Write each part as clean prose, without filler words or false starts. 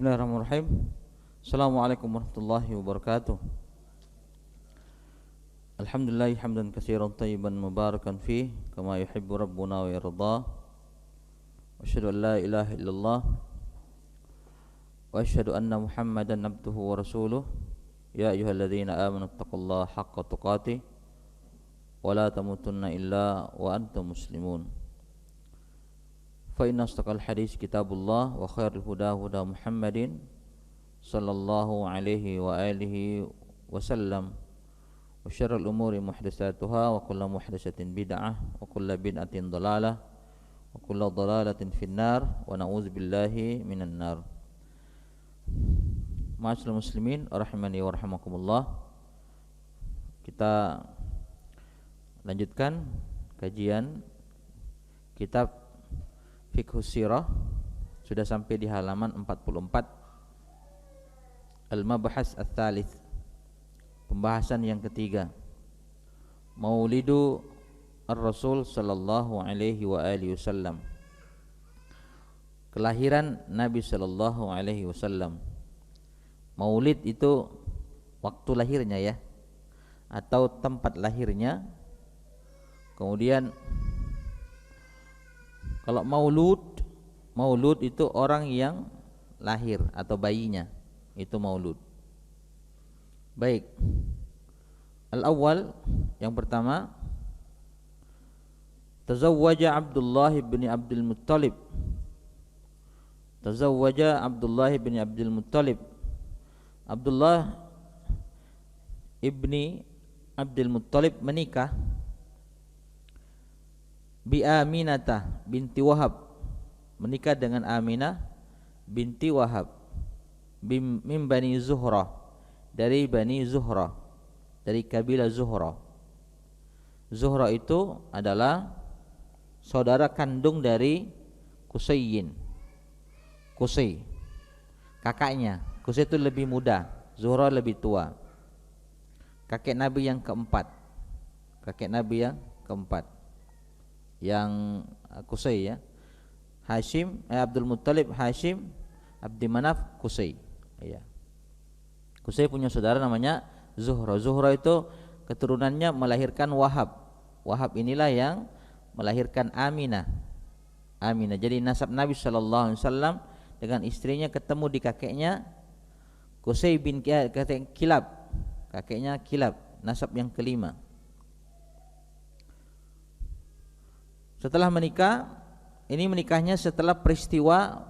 Bismillahirrahmanirrahim. Assalamualaikum warahmatullahi wabarakatuh. Alhamdulillah hamdan katsiran tayyiban mubarakan fih kama yuhibbu rabbuna wa yarda. Wa asyhadu an la ilaha illallah wa asyhadu anna Muhammadan abduhu wa rasuluh. Ya ayyuhalladzina amanu taqullaha haqqa tuqatih wa la tamutunna illa wa antum muslimun. Fa inna asdaqal hadits kitabullah wa khairul huda huda Muhammadin sallallahu alaihi wa alihi wasallam wa syarrul umuri muhdatsatuha wa kullu muhdatsatin bid'ah wa kullu bid'atin dhalalah wa kullu dhalalatin finnar wa na'udzubillahi minan nar. Ma'asyiral muslimin rahimani wa rahimakumullah. Kita lanjutkan kajian kitab Fiqhus Sirah, sudah sampai di halaman 44. Al-Mabhas Ats-Tsalits, pembahasan yang ketiga, Maulidu Ar-Rasul sallallahu alaihi wa alihi wasallam, kelahiran Nabi sallallahu alaihi wasallam. Maulid itu waktu lahirnya ya, atau tempat lahirnya. Kemudian kalau maulud itu orang yang lahir atau bayinya, itu maulud. Baik. Al-awwal, yang pertama, tazawwaja Abdullah bin Abdul Muttalib. Tazawwaja Abdullah bin Abdul Muttalib. Abdullah ibni Abdul Muttalib menikah bi Aminata binti Wahab, menikah dengan Aminah binti Wahab, min Bani Zuhrah, dari Bani Zuhrah, dari kabilah Zuhrah. Zuhrah itu adalah saudara kandung dari Qusayyin. Qusay, kakaknya. Qusay itu lebih muda, Zuhrah lebih tua. Kakek Nabi yang keempat. Kakek Nabi yang keempat. Yang Qusay ya. Hashim, Abdul Muttalib, Hashim, Abdi Manaf, Qusay. Ya. Qusay punya saudara namanya Zuhrah. Zuhrah itu keturunannya melahirkan Wahab. Wahab inilah yang melahirkan Aminah. Aminah. Jadi nasab Nabi sallallahu alaihi wasallam dengan istrinya ketemu di kakeknya Qusay bin Kilab. Kakeknya Kilab, nasab yang kelima. Setelah menikah, ini menikahnya setelah peristiwa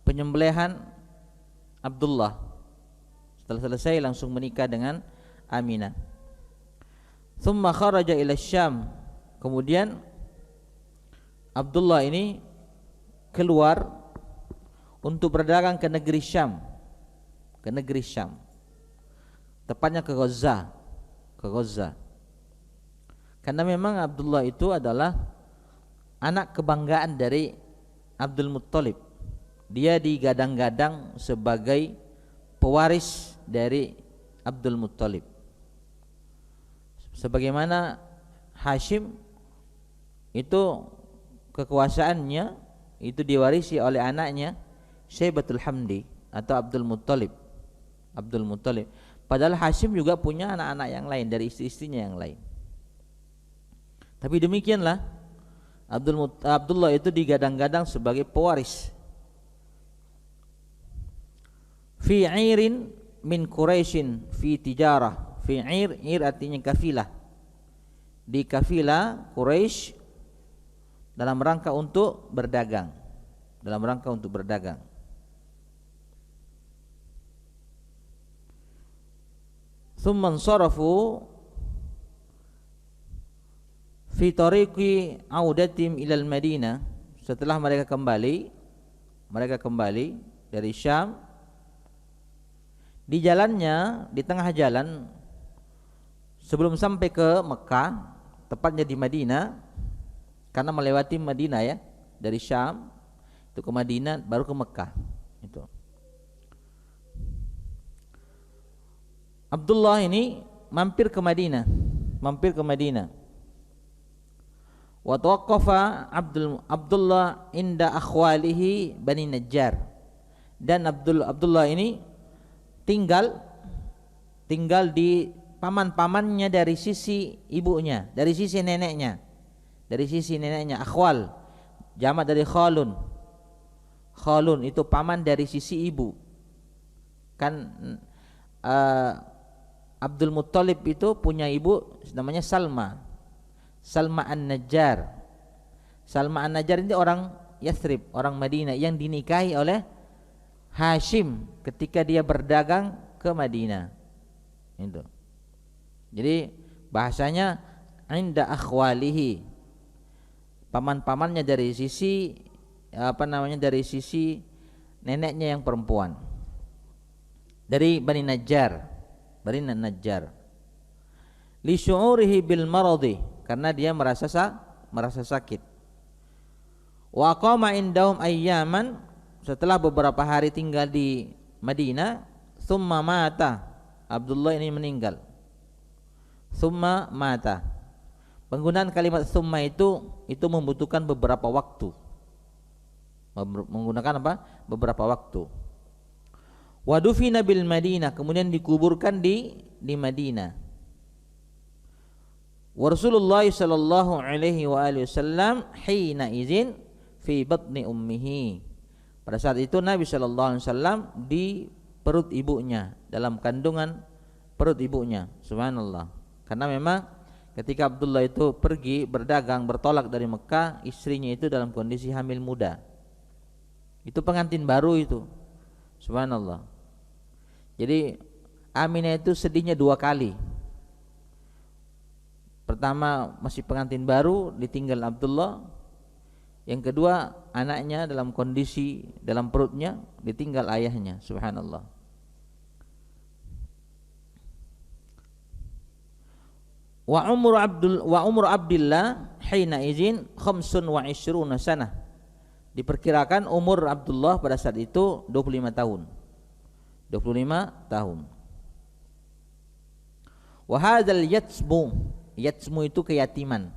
penyembelihan Abdullah. Setelah selesai langsung menikah dengan Aminah. Tsumma kharaja ila Syam. Kemudian Abdullah ini keluar untuk berdagang ke negeri Syam. Ke negeri Syam. Tepatnya ke Gaza. Ke Gaza. Karena memang Abdullah itu adalah anak kebanggaan dari Abdul Muttalib. Dia digadang-gadang sebagai pewaris dari Abdul Muttalib. Sebagaimana Hashim itu kekuasaannya itu diwarisi oleh anaknya Syaibatul Hamdi atau Abdul Muttalib. Abdul Muttalib. Padahal Hashim juga punya anak-anak yang lain dari istri-istrinya yang lain. Tapi demikianlah Abdullah itu digadang-gadang sebagai pewaris. Fi 'irin min Quraisyin fi tijarah. Fi 'ir artinya kafilah. Di kafilah Quraisy dalam rangka untuk berdagang. Dalam rangka untuk berdagang. Tsumman sarafu fi tariqi audatim ilal Madinah. Setelah mereka kembali dari Syam, di jalannya, di tengah jalan sebelum sampai ke Mekah, tepatnya di Madinah, karena melewati Madinah ya, dari Syam itu ke Madinah baru ke Mekah. Itu Abdullah ini mampir ke Madinah. Wa tawaqqafa Abdullah inda akhwalihi Bani Najjar. dan Abdullah ini tinggal di paman-pamannya dari sisi ibunya, dari sisi neneknya. Dari sisi neneknya, akhwal, jamak dari khalun. Khalun itu paman dari sisi ibu. Kan Abdul Muttalib itu punya ibu namanya Salma. Salma An-Najjar. Salma An-Najjar ini orang Yathrib, orang Madinah yang dinikahi oleh Hashim ketika dia berdagang ke Madinah. Itu. Jadi bahasanya inda akhwalihi, paman-pamannya dari sisi dari sisi neneknya yang perempuan, dari Bani Najjar, li syu'urihi bil maradi, karena dia merasa sakit. Wa qama indahum ayyaman, setelah beberapa hari tinggal di Madinah, thumma mata, Abdullah ini meninggal. Thumma mata. Penggunaan kalimat thumma itu membutuhkan beberapa waktu. Menggunakan apa? Beberapa waktu. Wa dufina bil Madinah, kemudian dikuburkan di Madinah. Wa Rasulullah sallallahu alaihi wa alihi wasallam hina izin fi batni ummihi. Pada saat itu Nabi sallallahu alaihi wasallam di perut ibunya, dalam kandungan perut ibunya. Subhanallah. Karena memang ketika Abdullah itu pergi berdagang, bertolak dari Mekah, istrinya itu dalam kondisi hamil muda. Itu pengantin baru itu. Subhanallah. Jadi Aminah itu sedihnya 2 kali. Pertama masih pengantin baru, ditinggal Abdullah. Yang kedua, anaknya dalam kondisi dalam perutnya ditinggal ayahnya. Subhanallah. Wa umur Abdillah hina izin 25 sanah. Diperkirakan umur Abdullah pada saat itu 25 tahun. 25 tahun. Wa hadzal yatsmu itu keyatiman.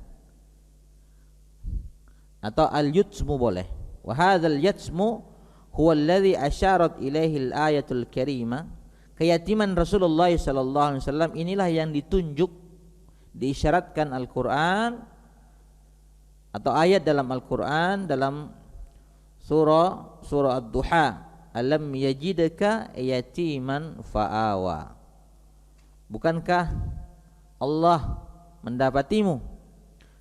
Atau al-yutsmu boleh. Wa hadzal yatsmu huwa alladhi asyarat ilaihi al-ayatul karimah. Keyatiman Rasulullah sallallahu alaihi wasallam inilah yang ditunjuk, diisyaratkan Al-Quran atau ayat dalam Al-Quran dalam surah Ad-Duha, alam yajidka yatiman fa'awa. Bukankah Allah mendapatimu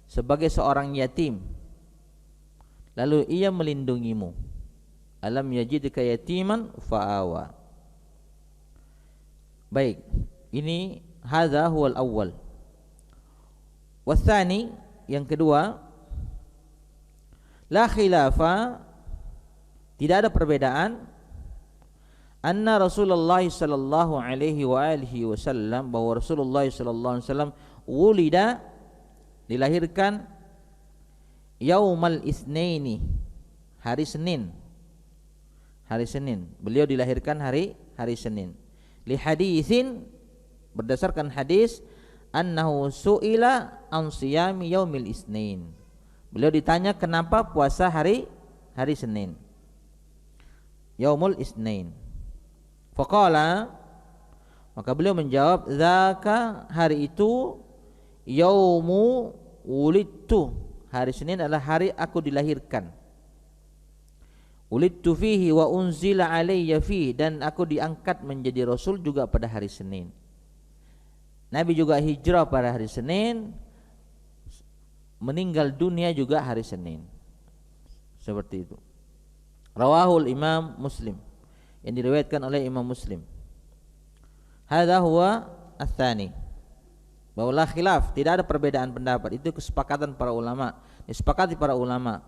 sebagai seorang yatim lalu ia melindungimu? Alam yajidka yatiman fa'awa. Baik, ini hadza huwal awwal. Watsani, yang kedua, la khilafa, tidak ada perbedaan, anna Rasulullah sallallahu alaihi wa alihi wasallam, bahwa Rasulullah sallallahu alaihi wasallam wulida, dilahirkan, yaumal isnaini, hari Senin. Beliau dilahirkan hari Senin. Li haditsin, berdasarkan hadis, annahu su'ila an siyami yaumil isnain. Beliau ditanya kenapa puasa hari Senin, yaumul isnain. Faqala, maka beliau menjawab, zaka, hari itu, yaumu wulidtu, hari Senin adalah hari aku dilahirkan. Wulidtu fihi wa unzila alayya fihi, dan aku diangkat menjadi rasul juga pada hari Senin. Nabi juga hijrah pada hari Senin, meninggal dunia juga hari Senin. Seperti itu. Rawahul Imam Muslim, yang diriwayatkan oleh Imam Muslim. Hadza huwa ats-tsani. Bahwa la khilaf, tidak ada perbedaan pendapat. Itu kesepakatan para ulama. Disepakati para ulama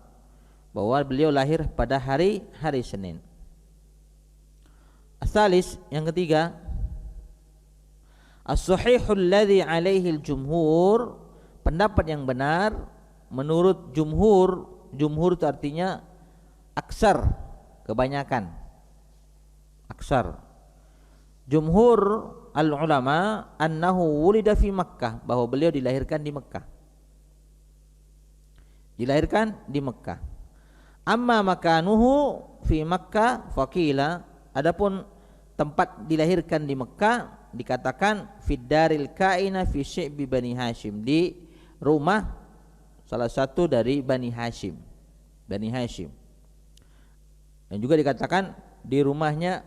bahwa beliau lahir pada hari Senin. Ats-tsalis, yang ketiga, as-sahihul ladzi alaihi al-jumhur, pendapat yang benar menurut jumhur. Jumhur itu artinya aksar, kebanyakan. Aksar. Jumhur al-ulama annahu wulida fi Makkah, bahwa beliau dilahirkan di Mekah. Amma makanuhu fi Makkah faqila, adapun tempat dilahirkan di Mekah dikatakan fid daril kaina fi syi'bi Bani Hashim, di rumah salah satu dari Bani Hashim. Dan juga dikatakan di rumahnya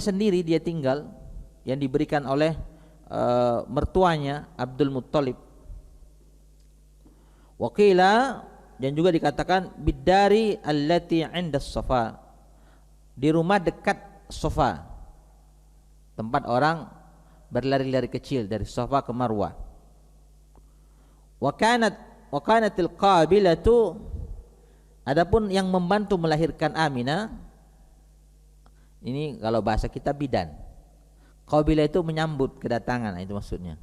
sendiri dia tinggal, yang diberikan oleh mertuanya Abdul Muttalib. Waqila, dan juga dikatakan biddari allati 'inda Safa, di rumah dekat Safa, tempat orang berlari-lari kecil dari Safa ke Marwah. Wa kanatil qabilatu, adapun yang membantu melahirkan Aminah, ini kalau bahasa kita bidan. Qabilah itu menyambut kedatangan, itu maksudnya.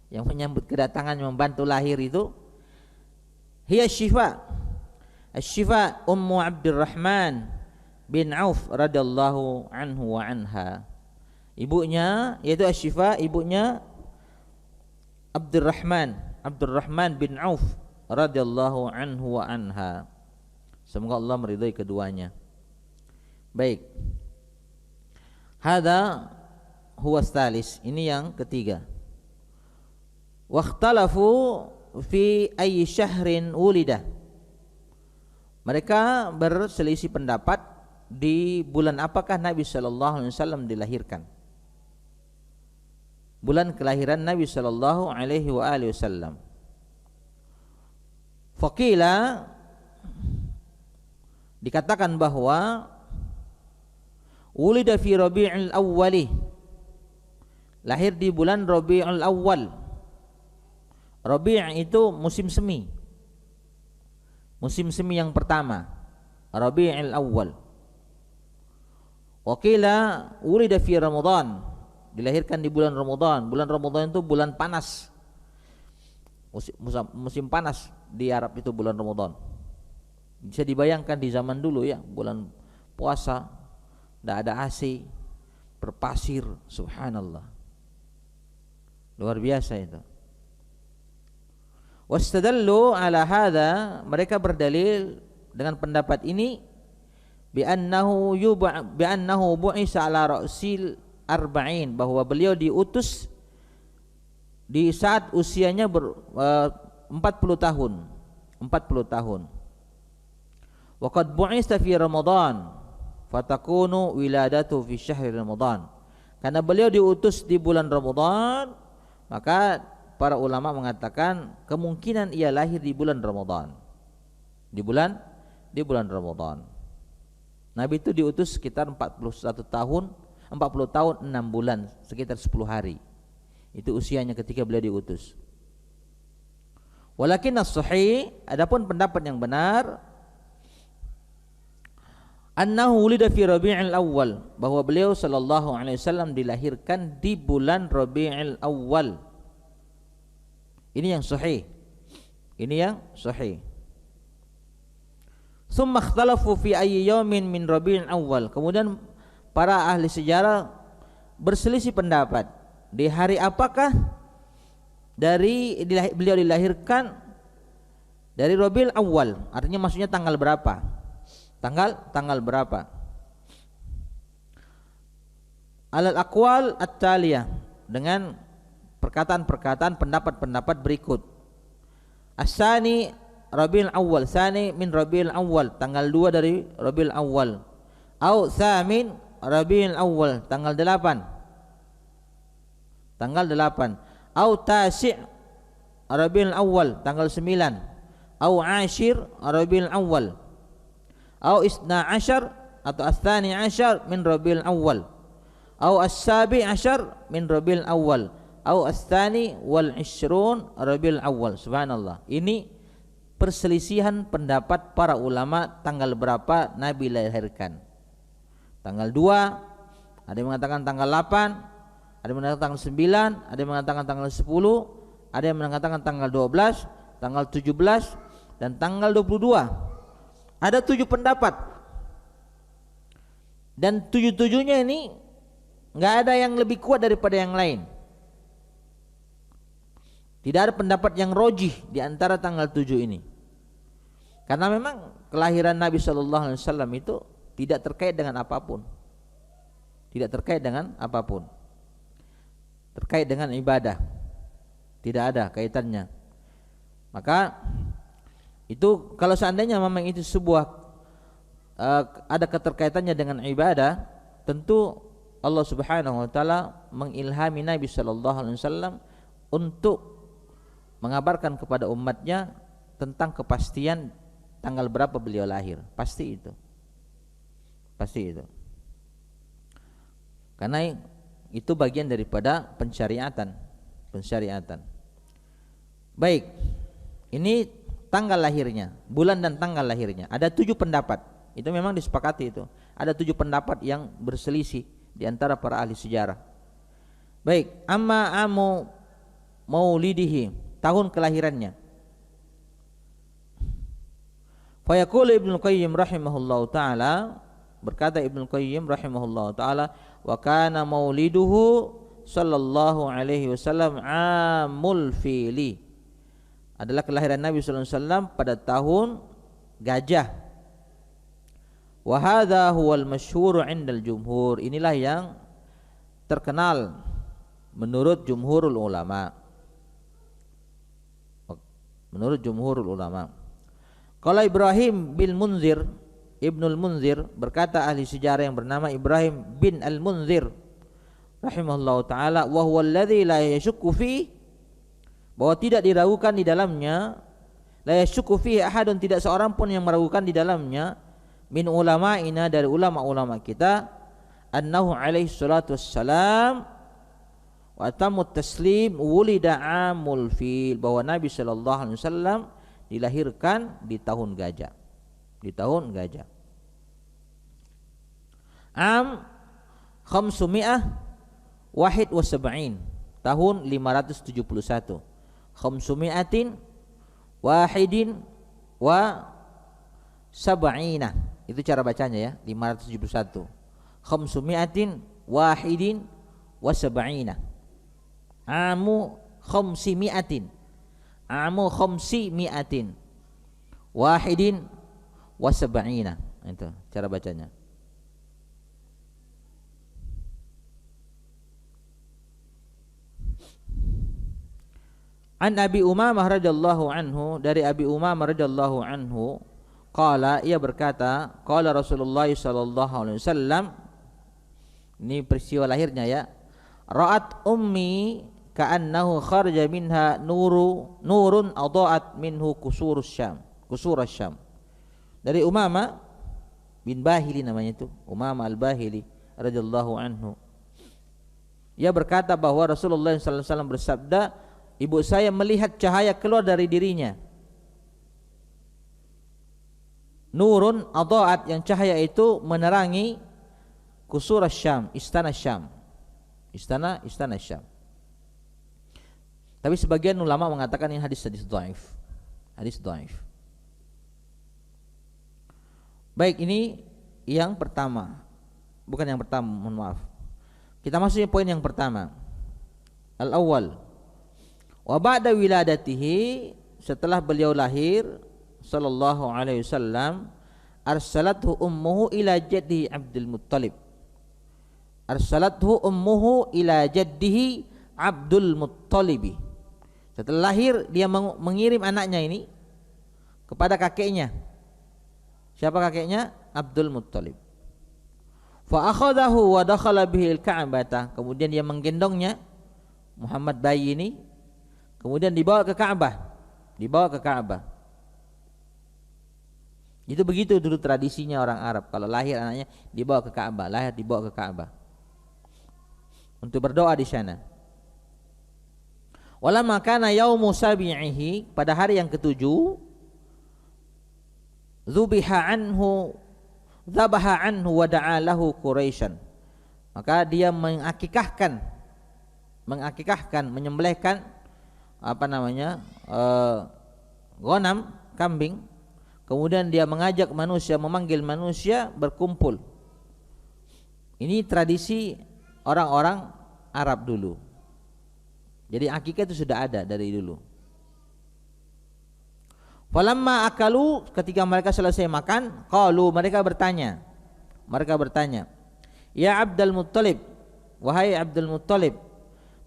Yang menyambut kedatangan, membantu lahir itu hiya Syifa. Asy-Syifa Ummu Abdurrahman bin Auf radhiyallahu anhu wa anha. Ibunya yaitu Asy-Syifa, ibunya Abdurrahman bin Auf radhiyallahu anhu wa anha. Semoga Allah meridai keduanya. Baik. Hada huwa tsalis, ini yang ketiga. Wakhtalafu fi ayyi syahrin wulida, mereka berselisih pendapat di bulan apakah Nabi sallallahu alaihi wasallam dilahirkan. Bulan kelahiran Nabi sallallahu alaihi wasallam. Faqila, dikatakan bahwa ulida fi Rabiul Awwali, lahir di bulan Rabiul Awwal. Rabi' itu musim semi. Musim semi yang pertama, Rabiul Awwal. Waqila ulida fi Ramadan, dilahirkan di bulan Ramadan. Bulan Ramadan itu bulan panas. Musim panas di Arab itu bulan Ramadan. Bisa dibayangkan di zaman dulu ya, bulan puasa, tidak ada AC, berpasir, subhanallah, luar biasa itu. Wastadallu ala hadza, mereka berdalil dengan pendapat ini bi annahu bu'isa ala ra'sil arba'in, bahwa beliau diutus di saat usianya 40 tahun. Wa qad bu'isa fi Ramadan fatakunu wiladatu fi syahri Ramadan. Karena beliau diutus di bulan Ramadan, maka para ulama mengatakan kemungkinan ia lahir di bulan Ramadan. Di bulan Ramadan. Nabi itu diutus sekitar 40 tahun 6 bulan, sekitar 10 hari. Itu usianya ketika beliau diutus. Walakin as-sahih, adapun pendapat yang benar, annahu wulida fi Rabiul Awwal, bahwa beliau sallallahu alaihi wasallam dilahirkan di bulan Rabiul Awwal. Ini yang sahih. Tsumma ikhtalafu fi ayyi yaumin min Rabiul Awwal. Kemudian para ahli sejarah berselisih pendapat di hari apakah beliau dilahirkan dari Rabiul Awwal. Artinya maksudnya tanggal berapa? Tanggal berapa? Alal aqwal at-taliyah, dengan perkataan-perkataan, pendapat-pendapat berikut. As-sani Rabiul Awwal, sani min Rabiul Awwal, tanggal 2 dari Rabiul Awwal. Au tsamin Rabiul Awwal, tanggal 8. Au tasi' Rabiul Awwal, tanggal 9. Au ashir Rabiul Awwal. Au isna ashar atau as-tsani ashar min Rabiul Awwal. Au as-sabi ashar min Rabiul Awwal. Au as-tsani wal 20 Rabiul Awwal. Subhanallah. Ini perselisihan pendapat para ulama tanggal berapa Nabi dilahirkan. Tanggal 2, ada yang mengatakan tanggal 8, ada yang mengatakan tanggal 9, ada yang mengatakan tanggal 10, ada yang mengatakan tanggal 12, tanggal 17 dan tanggal 22. Ada 7 pendapat. Dan 7-7-nya ini enggak ada yang lebih kuat daripada yang lain. Tidak ada pendapat yang rojih di antara tanggal 7 ini. Karena memang kelahiran Nabi Shallallahu Alaihi Wasallam itu tidak terkait dengan apapun, tidak terkait dengan apapun, terkait dengan ibadah, tidak ada kaitannya. Maka itu kalau seandainya memang itu sebuah ada keterkaitannya dengan ibadah, tentu Allah Subhanahu wa taala mengilhami Nabi sallallahu alaihi wasallam untuk mengabarkan kepada umatnya tentang kepastian tanggal berapa beliau lahir. Pasti itu. Pasti itu. Karena itu bagian daripada pensyariatan. Baik. Ini tanggal lahirnya, bulan dan tanggal lahirnya. Ada 7 pendapat. Itu memang disepakati itu. Ada 7 pendapat yang berselisih di antara para ahli sejarah. Baik, amma amu maulidihi, tahun kelahirannya. Fa yaqulu Ibnu Qayyim rahimahullahu taala, berkata Ibnu Qayyim rahimahullahu taala, wa kana mauliduhu sallallahu alaihi wasallam amul fili. Adalah kelahiran Nabi sallallahu alaihi wasallam pada tahun gajah. Wa hadza huwal masyhur 'indal jumhur. Inilah yang terkenal menurut jumhurul ulama. Menurut jumhurul ulama. Qala Ibrahim bin Munzir, Ibnul Munzir, berkata ahli sejarah yang bernama Ibrahim bin Al-Munzir rahimahullahu taala, wa huwa alladzi la yashukku fi, bahwa tidak diragukan di dalamnya, la yashukku fi ahadun, tidak seorang pun yang meragukan di dalamnya, min ulama'ina, dari ulama-ulama kita, annahu alaihi salatu wassalam wa tamut taslim wulida amul fil, bahwa Nabi sallallahu alaihi wasallam dilahirkan di tahun gajah. Di tahun gajah. Am khamsumiyah wahid wa sab'in, tahun 571. Khamsumiatin wahidin wa sab'ina, itu cara bacanya ya, 571. Khamsumiatin wahidin wa sab'ina. Amu khamsimiatin, amu khamsimiatin wahidin wa sab'ina, itu cara bacanya. An Abi Umamah radhiyallahu anhu, dari Abi Umamah radhiyallahu anhu, qala, ia berkata, qala Rasulullah sallallahu alaihi wasallam, ini peristiwa lahirnya ya, ra'at ummi ka'annahu kharaja minha nurun adaat minhu kusurus syam. Dari Umamah bin Bahili, namanya itu Umamah al-Bahili radhiyallahu anhu, ia berkata bahwa Rasulullah sallallahu alaihi wasallam bersabda, ibu saya melihat cahaya keluar dari dirinya. Nurun adaat, yang cahaya itu menerangi kusur Syam, istana Syam. Istana Syam. Tapi sebagian ulama mengatakan ini hadis dhaif. Hadis dhaif. Baik, ini yang pertama. Bukan yang pertama, mohon maaf. Kita masuk ke poin yang pertama. Al-awwal, wa ba'da wiladatihi, setelah beliau lahir sallallahu alaihi wasallam, arsalathu ummuhu ila jaddihi Abdul Muttalib. Arsalathu ummuhu ila jaddihi Abdul Muttalib. Setelah lahir dia mengirim anaknya ini kepada kakeknya. Siapa kakeknya? Abdul Muttalib. Fa akhadahu wa dakhala bihi al-Ka'bah. Kemudian dia menggendongnya, Muhammad bayi ini, kemudian dibawa ke Ka'bah. Itu begitu dulu tradisinya orang Arab. Kalau lahir anaknya dibawa ke Ka'bah, untuk berdoa di sana. Walamma kana yaumu sabi'ihi, pada hari yang ketujuh, dhabaha anhu wa da'a lahu Quraisyan, maka dia mengakikahkan, menyembelihkan ghanam, kambing. Kemudian dia memanggil manusia berkumpul. Ini tradisi orang-orang Arab dulu. Jadi akikah itu sudah ada dari dulu. Falamma akalu, ketika mereka selesai makan, qalu, mereka bertanya, ya Abdul Muttalib, wahai Abdul Muttalib,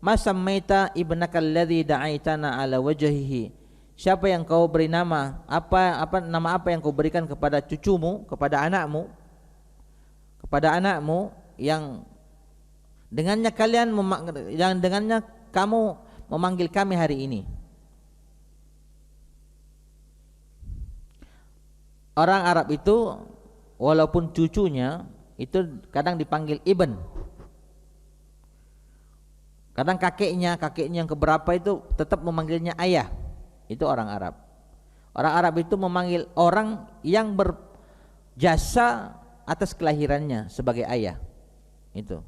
ma sammaita ibnaka alladhi da'aitana ala wajhihi, siapa yang kau beri nama, nama apa yang kau berikan kepada cucumu, kepada anakmu yang dengannya kamu memanggil kami hari ini. Orang Arab itu walaupun cucunya itu kadang dipanggil ibn, kadang kakeknya yang keberapa itu tetap memanggilnya ayah. Itu orang Arab. Orang Arab itu memanggil orang yang berjasa atas kelahirannya sebagai ayah. Itu.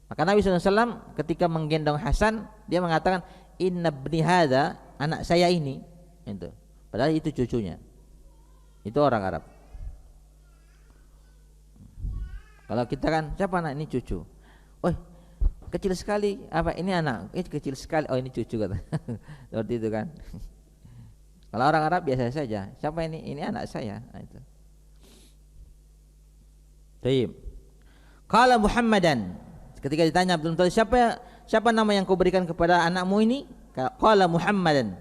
Maka Nabi SAW ketika menggendong Hasan, dia mengatakan inna ibni hadza, anak saya ini. Itu. Padahal itu cucunya. Itu orang Arab. Kalau kita kan, siapa anak ini, cucu. Oh, kecil sekali, apa ini anak? Kecil sekali. Oh, ini cucu kata. Seperti itu kan. Kalau orang Arab biasa saja. Siapa ini? Ini anak saya. Nah, itu. Baik. Qala Muhammadan. Ketika ditanya Abdul Muttalib, siapa nama yang kau berikan kepada anakmu ini? Qala Muhammadan.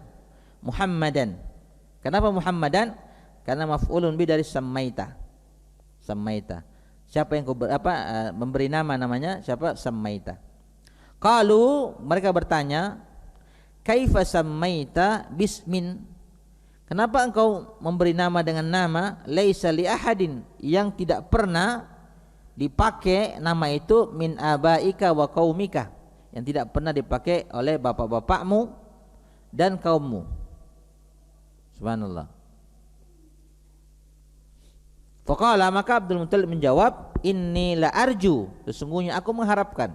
Kenapa Muhammadan? Karena maf'ulun bi dari sammaita. Siapa yang memberi namanya siapa? Sammaita. Qalu, mereka bertanya, kaifa sammaita bismin? Kenapa engkau memberi nama dengan nama laisa li ahadin, yang tidak pernah dipakai nama itu, min abaika wa qaumika, yang tidak pernah dipakai oleh bapak-bapakmu dan kaummu. Subhanallah. Faqala, maka Abdul Muttalib menjawab, inni la arju, sesungguhnya aku mengharapkan,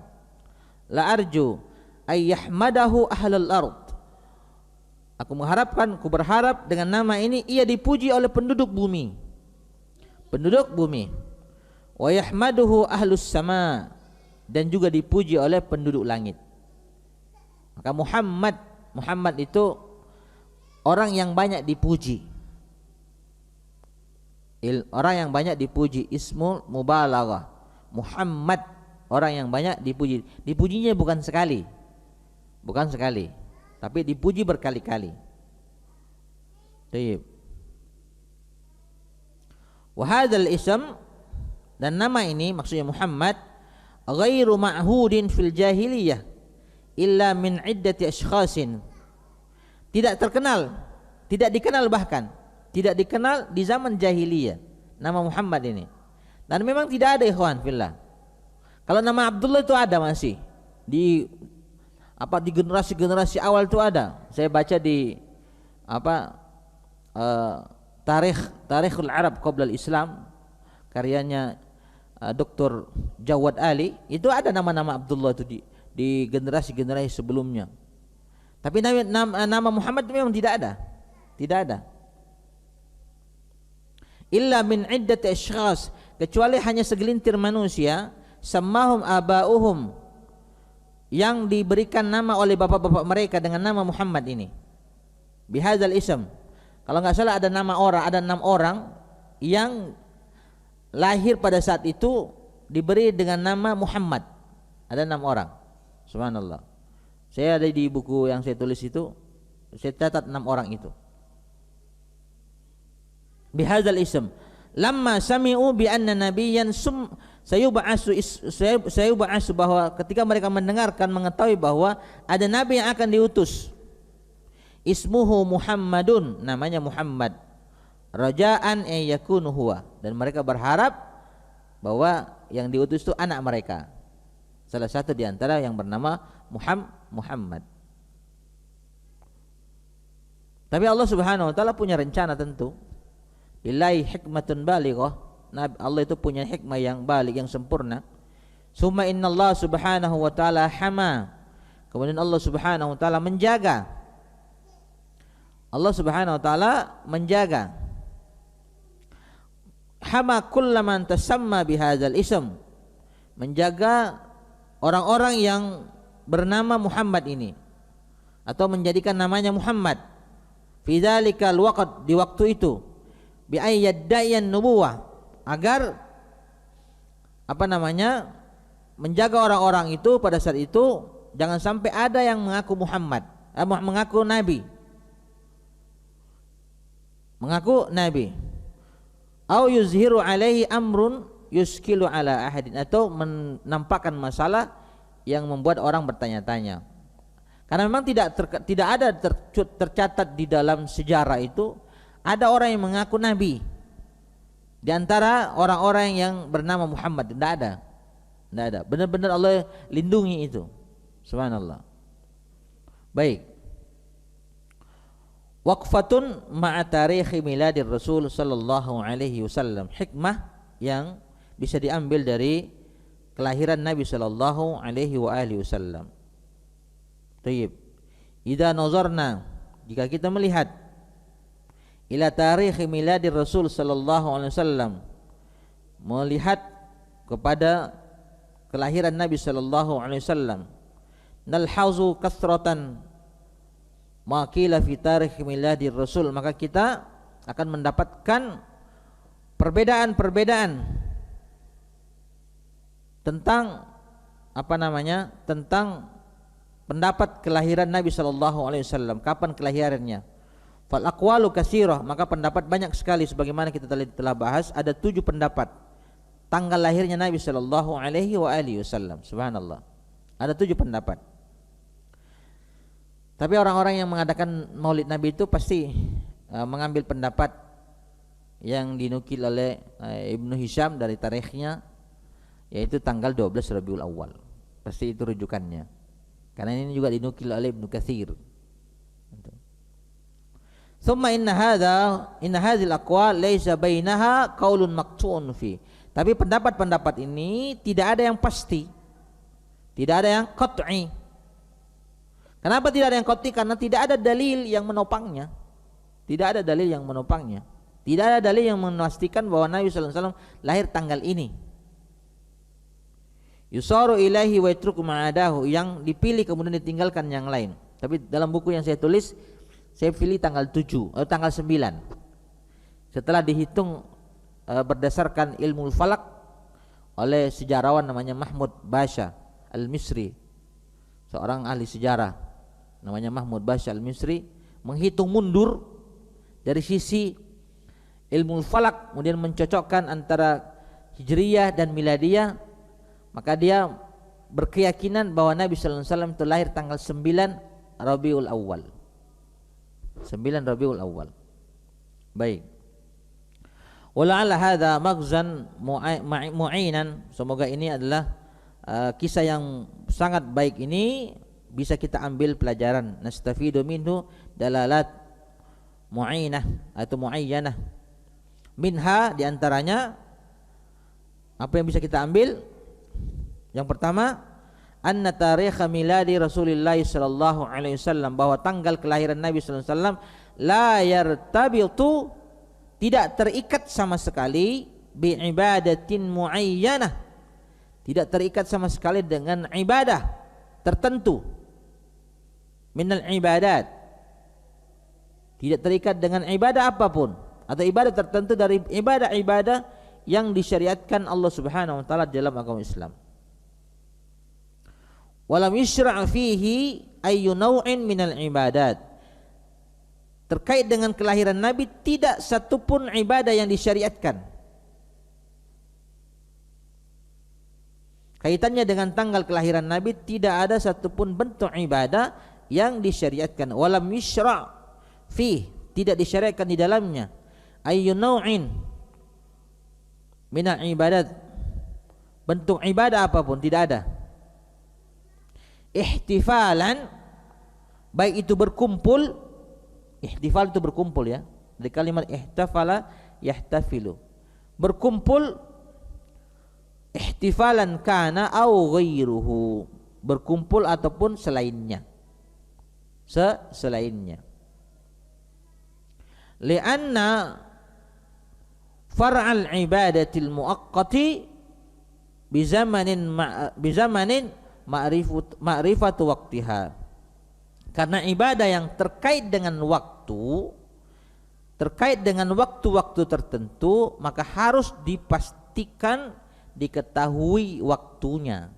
la arju ayyahmadahu ahlul ard, aku berharap dengan nama ini ia dipuji oleh penduduk bumi, wa yahmaduhu ahlus sama, dan juga dipuji oleh penduduk langit. Maka Muhammad itu orang yang banyak dipuji. Orang yang banyak dipuji, ismul mubalaghah. Muhammad, orang yang banyak dipuji. Dipujinya bukan sekali, tapi dipuji berkali-kali. Baik. Wa hadzal ism, dan nama ini maksudnya Muhammad, ghairu ma'hudin fil jahiliyah illa min iddati ashkhasin. Tidak dikenal di zaman jahiliyah nama Muhammad ini. Dan memang tidak ada, ikhwan fillah. Kalau nama Abdullah itu ada masih di generasi awal itu ada. Saya baca di Tarikhul Arab Qabla Islam, karyanya Dr. Jawad Ali, itu ada nama-nama Abdullah itu di generasi sebelumnya. Tapi nama Muhammad memang tidak ada. Illa min iddati ashkhas, kecuali hanya segelintir manusia, sammahum aba'uhum, yang diberikan nama oleh bapak-bapak mereka dengan nama Muhammad ini. Bihadzal ism. Kalau enggak salah ada 6 orang yang lahir pada saat itu diberi dengan nama Muhammad. Ada 6 orang. Subhanallah. Saya ada di buku yang saya tulis itu, saya catat 6 orang itu. Bihadzal ism, lamma sami'u bi anna nabiyyan sayub'asu, bahwa ketika mereka mengetahui bahwa ada nabi yang akan diutus, ismuhu Muhammadun, namanya Muhammad, raja'an ay yakunu huwa, dan mereka berharap bahwa yang diutus itu anak mereka, salah satu di antara yang bernama Muhammad. Tapi Allah Subhanahu wa taala punya rencana tentu. Billahi hikmatun balighah. Allah itu punya hikmah yang baligh, yang sempurna. Summa innallaha subhanahu wa ta'ala hama. Kemudian Allah Subhanahu wa taala menjaga. Hama kullaman tasamma bihadzal ism. Menjaga orang-orang yang bernama Muhammad ini, atau menjadikan namanya Muhammad. fi dzalikal waqt, di waktu itu, bi ayyaddayan nubuwah, agar menjaga orang-orang itu pada saat itu jangan sampai ada yang mengaku mengaku nabi, au yuzhiru alaihi amrun yuskilu ala ahadin, atau menampakkan masalah yang membuat orang bertanya-tanya. Karena memang tidak ada tercatat di dalam sejarah itu ada orang yang mengaku nabi di antara orang-orang yang bernama Muhammad. Tidak ada. Benar-benar Allah lindungi itu. Subhanallah. Baik. Waqfatun ma'a tarikhi miladir Rasul sallallahu alaihi wasallam. Hikmah yang bisa diambil dari kelahiran Nabi sallallahu alaihi wasallam. Tayyib. Idza nazarna, jika kita melihat ila tarikhi miladir Rasul sallallahu alaihi wasallam, melihat kepada kelahiran Nabi sallallahu alaihi wasallam, nalhazu kasratan ma qila fi tarikh miladir Rasul, maka kita akan mendapatkan perbedaan-perbedaan tentang tentang pendapat kelahiran Nabi sallallahu alaihi wasallam, kapan kelahirannya. Fal aqwalu katsirah, maka pendapat banyak sekali, sebagaimana kita telah bahas, ada 7 pendapat tanggal lahirnya Nabi sallallahu alaihi wasallam. Subhanallah. Ada 7 pendapat. Tapi orang-orang yang mengadakan Maulid Nabi itu pasti mengambil pendapat yang dinukil oleh Ibnu Hisham dari tarikhnya, yaitu tanggal 12 Rabiul Awal. Pasti itu rujukannya. Karena ini juga dinukil oleh Ibnu Katsir. Tsumma inna hadzal aqwal laisa bainaha qaulun maqtu'un fi. Tapi pendapat-pendapat ini tidak ada yang pasti. Tidak ada yang qat'i. Kenapa tidak ada yang qat'i? Karena tidak ada dalil yang menopangnya. Tidak ada dalil yang menopangnya. Tidak ada dalil yang memastikan bahwa Nabi sallallahu alaihi wasallam lahir tanggal ini. Yusaru ilahi wa yatruku ma'adahu, yang dipilih kemudian ditinggalkan yang lain. Tapi dalam buku yang saya tulis, saya pilih tanggal 7 atau tanggal 9. Setelah dihitung berdasarkan ilmu falak oleh sejarawan namanya Mahmud Basha Al-Misri, seorang ahli sejarah namanya Mahmud Basha Al-Misri, menghitung mundur dari sisi ilmu falak, kemudian mencocokkan antara Hijriyah dan Miladiyah. Maka dia berkeyakinan bahwa Nabi sallallahu alaihi wasallam itu lahir tanggal 9 Rabiul Awal. 9 Rabiul Awal. Baik. Wala'alla hadza maghzan mu'inan. Semoga ini adalah kisah yang sangat baik, ini bisa kita ambil pelajaran. Nastafidu minhu dalalat mu'inah atau mu'ayyanah. Minha, diantaranya apa yang bisa kita ambil? Yang pertama, anna tarikh miladi Rasulullah sallallahu alaihi wasallam, bahwa tanggal kelahiran Nabi sallallahu alaihi wasallam la yartabitu, tidak terikat sama sekali, bi ibadatin muayyanah, tidak terikat sama sekali dengan ibadah tertentu, minal ibadat, tidak terikat dengan ibadah apapun atau ibadah tertentu dari ibadah-ibadah yang disyariatkan Allah Subhanahu wa taala dalam agama Islam. Walam yusra' fihi ayyu naw'in minal ibadat, terkait dengan kelahiran Nabi tidak satupun ibadah yang disyariatkan. Kaitannya dengan tanggal kelahiran Nabi tidak ada satupun bentuk ibadah yang disyariatkan. Walam yusra' fihi, tidak disyariatkan di dalamnya ayyu naw'in minal ibadat, bentuk ibadah apapun tidak ada. Ihtifalan, baik itu berkumpul, ihtifal itu berkumpul ya, dari kalimat ihtafala yahtafilu, berkumpul, ihtifalan kana au ghairuhu, berkumpul ataupun selainnya, selainnya. Lianna far'al ibadatil muaqqati bizamanin ma'rifatu waqtiha, karena ibadah yang terkait dengan waktu waktu, terkait dengan waktu-waktu tertentu, maka harus dipastikan diketahui waktunya.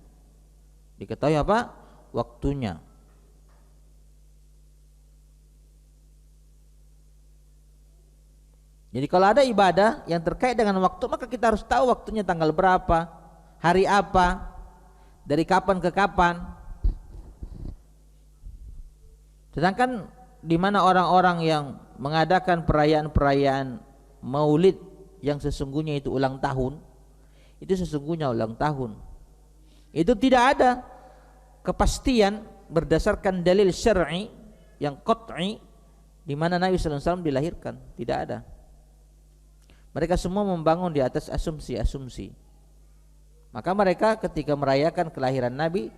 Diketahui apa? Waktunya. Jadi kalau ada ibadah yang terkait dengan waktu, maka kita harus tahu waktunya tanggal berapa, hari apa, dari kapan ke kapan. Sedangkan di mana orang-orang yang mengadakan perayaan-perayaan Maulid yang sesungguhnya itu ulang tahun, itu sesungguhnya ulang tahun. Itu tidak ada kepastian berdasarkan dalil syar'i yang qat'i di mana Nabi sallallahu alaihi wasallam dilahirkan, tidak ada. Mereka semua membangun di atas asumsi-asumsi. Maka mereka ketika merayakan kelahiran Nabi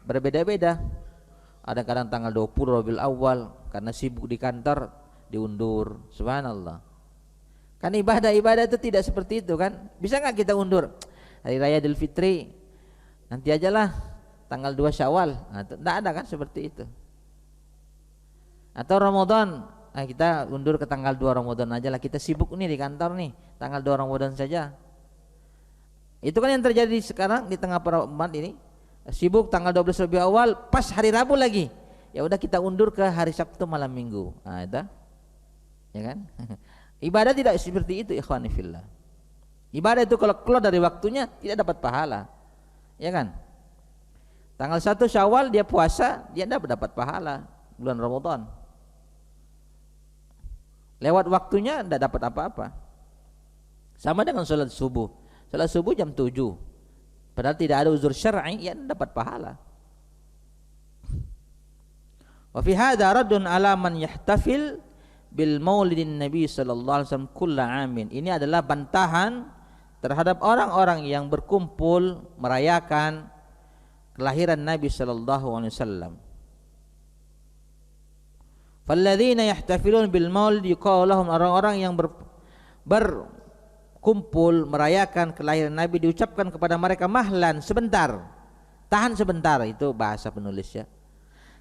berbeda-beda. Ada kadang tanggal 20 Rabiul Awal, karena sibuk di kantor diundur. Subhanallah. Kan ibadah-ibadah itu tidak seperti itu kan. Bisa nggak kita undur hari raya Idul Fitri, nanti ajalah tanggal 2 Syawal? Nah, tidak ada kan seperti itu. Atau Ramadan, kita undur ke tanggal 2 Ramadan aja lah, kita sibuk nih di kantor nih, tanggal 2 Ramadan saja. Itu kan yang terjadi sekarang di tengah para umat ini. Sibuk tanggal 12 Rabiul Awal, pas hari Rabu lagi, ya udah kita undur ke hari Sabtu malam Minggu. Nah, itu ya kan. Ibadah tidak seperti itu, ikhwani fillah. Ibadah itu kalau keluar dari waktunya tidak dapat pahala, ya kan. Tanggal 1 Syawal dia puasa, dia tidak dapat pahala bulan Ramadan. Lewat waktunya tidak dapat apa-apa. Sama dengan sholat subuh. Sholat subuh jam 7, padahal tidak ada uzur syar'i, ya dapat pahala. Wa fi hadza raddun ala man yahtafil bil maulidin nabi sallallahu alaihi wasallam kulla amin. Ini adalah bantahan terhadap orang-orang yang berkumpul merayakan kelahiran Nabi sallallahu alaihi wasallam. Falladzina yahtafilun bil maulid yuqalu lahum, orang-orang yang berkumpul merayakan kelahiran Nabi diucapkan kepada mereka mahlan, sebentar, tahan sebentar, itu bahasa penulis ya.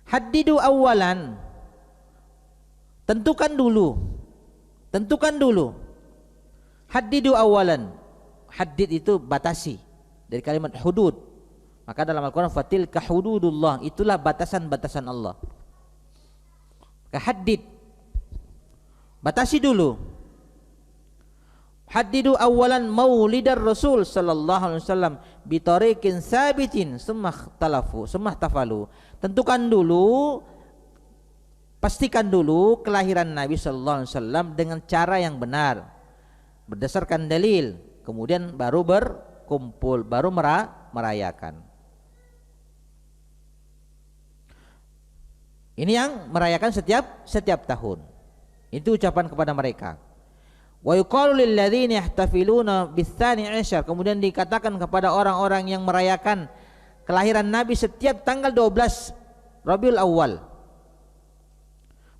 Haddidu awalan, tentukan dulu, tentukan dulu. Haddidu awalan, haddid itu batasi, dari kalimat hudud. Maka dalam Al-Quran fatilka hududullah, itulah batasan-batasan Allah. Haddid, batasi dulu. Haddidu awalan maulidar Rasul sallallahu alaihi wasallam bi tariqin sabitin summa tafalu. Tentukan dulu, pastikan dulu kelahiran Nabi sallallahu alaihi wasallam dengan cara yang benar, berdasarkan dalil, kemudian baru berkumpul, baru merayakan. Ini yang merayakan setiap tahun. Itu ucapan kepada mereka. Wa yuqalu lil ladzina yahtafiluna bis-tsani 'asyar, kemudian dikatakan kepada orang-orang yang merayakan kelahiran Nabi setiap tanggal 12 Rabiul Awal.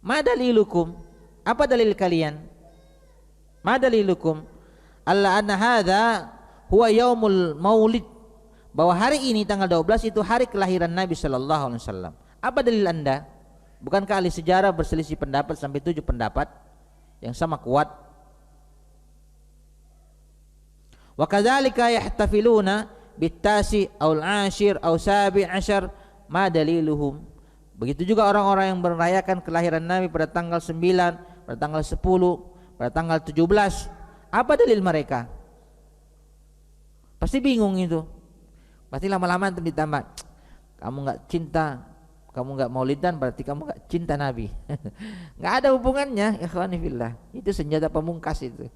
Ma dalilukum? Apa dalil kalian? Ma dalilukum alla anna hadza huwa yaumul maulid, bahwa hari ini tanggal 12 itu hari kelahiran Nabi sallallahu alaihi wasallam. Apa dalil Anda? Bukankah ahli sejarah berselisih pendapat sampai 7 pendapat yang sama kuat? Wa kadzalika yahtafiluna bit-tasi aw al-ashir aw sabi' ashar, ma daliluhum? Begitu juga orang-orang yang merayakan kelahiran Nabi pada tanggal 9, pada tanggal 10, pada tanggal 17. Apa dalil mereka? Pasti bingung itu. Pasti lama-lama itu ditambah, kamu enggak cinta, kamu enggak maulidan berarti kamu enggak cinta Nabi. Enggak ada hubungannya, ikhwani fillah. Itu senjata pemungkas itu.